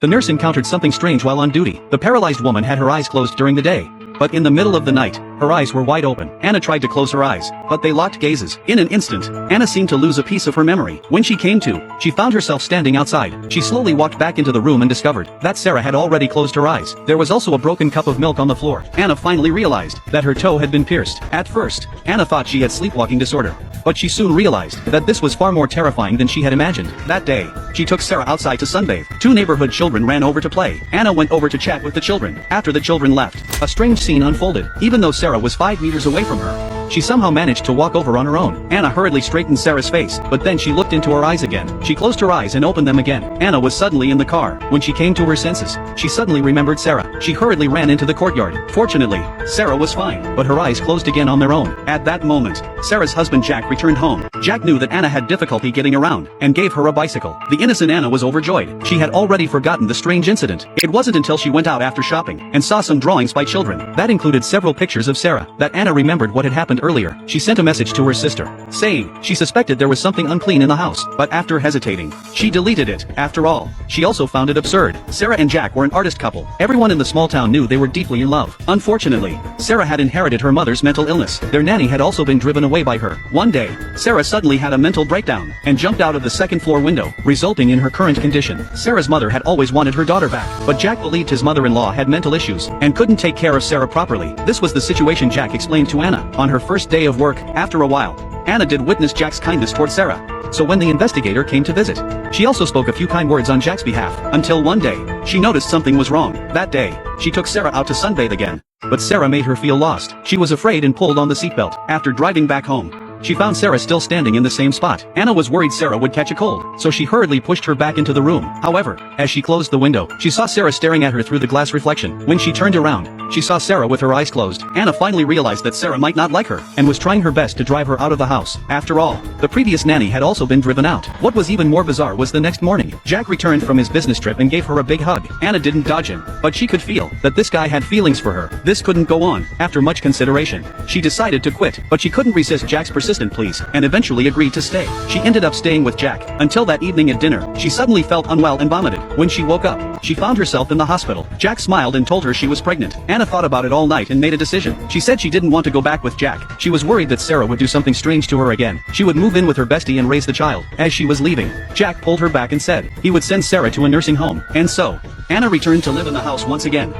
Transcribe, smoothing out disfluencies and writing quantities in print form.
The nurse encountered something strange while on duty. The paralyzed woman had her eyes closed during the day. But in the middle of the night, her eyes were wide open. Anna tried to close her eyes, but they locked gazes. In an instant, Anna seemed to lose a piece of her memory. When she came to, she found herself standing outside. She slowly walked back into the room and discovered that Sarah had already closed her eyes. There was also a broken cup of milk on the floor. Anna finally realized that her toe had been pierced. At first, Anna thought she had sleepwalking disorder. But she soon realized that this was far more terrifying than she had imagined. That day, she took Sarah outside to sunbathe. Two neighborhood children ran over to play. Anna went over to chat with the children. After the children left, a strange scene unfolded. Even though Sarah was 5 meters away from her, she somehow managed to walk over on her own. Anna hurriedly straightened Sarah's face, but then she looked into her eyes again. She closed her eyes and opened them again. Anna was suddenly in the car. When she came to her senses, she suddenly remembered Sarah. She hurriedly ran into the courtyard. Fortunately, Sarah was fine, but her eyes closed again on their own. At that moment, Sarah's husband Jack returned home. Jack knew that Anna had difficulty getting around, and gave her a bicycle. The innocent Anna was overjoyed. She had already forgotten the strange incident. It wasn't until she went out after shopping, and saw some drawings by children, that included several pictures of Sarah, that Anna remembered what had happened earlier. She sent a message to her sister, saying she suspected there was something unclean in the house, but after hesitating, she deleted it. After all, she also found it absurd. Sarah and Jack were an artist couple. Everyone in the small town knew they were deeply in love. Unfortunately, Sarah had inherited her mother's mental illness. Their nanny had also been driven away by her. One day, Sarah suddenly had a mental breakdown, and jumped out of the second-floor window, resulting in her current condition. Sarah's mother had always wanted her daughter back, but Jack believed his mother-in-law had mental issues, and couldn't take care of Sarah properly. This was the situation Jack explained to Anna. On her first day of work, after a while, Anna did witness Jack's kindness toward Sarah. So when the investigator came to visit, she also spoke a few kind words on Jack's behalf, until one day, she noticed something was wrong. That day, she took Sarah out to sunbathe again. But Sarah made her feel lost. She was afraid and pulled on the seatbelt. After driving back home, she found Sarah still standing in the same spot. Anna was worried Sarah would catch a cold, so she hurriedly pushed her back into the room. However, as she closed the window, she saw Sarah staring at her through the glass reflection. When she turned around, she saw Sarah with her eyes closed. Anna finally realized that Sarah might not like her, and was trying her best to drive her out of the house. After all, the previous nanny had also been driven out. What was even more bizarre was the next morning. Jack returned from his business trip and gave her a big hug. Anna didn't dodge him, but she could feel that this guy had feelings for her. This couldn't go on. After much consideration, she decided to quit, but she couldn't resist Jack's persistent pleas, and eventually agreed to stay. She ended up staying with Jack, until that evening at dinner. She suddenly felt unwell and vomited. When she woke up, she found herself in the hospital. Jack smiled and told her she was pregnant. Anna thought about it all night and made a decision. She said she didn't want to go back with Jack. She was worried that Sarah would do something strange to her again. She would move in with her bestie and raise the child. As she was leaving, Jack pulled her back and said he would send Sarah to a nursing home. And so, Anna returned to live in the house once again.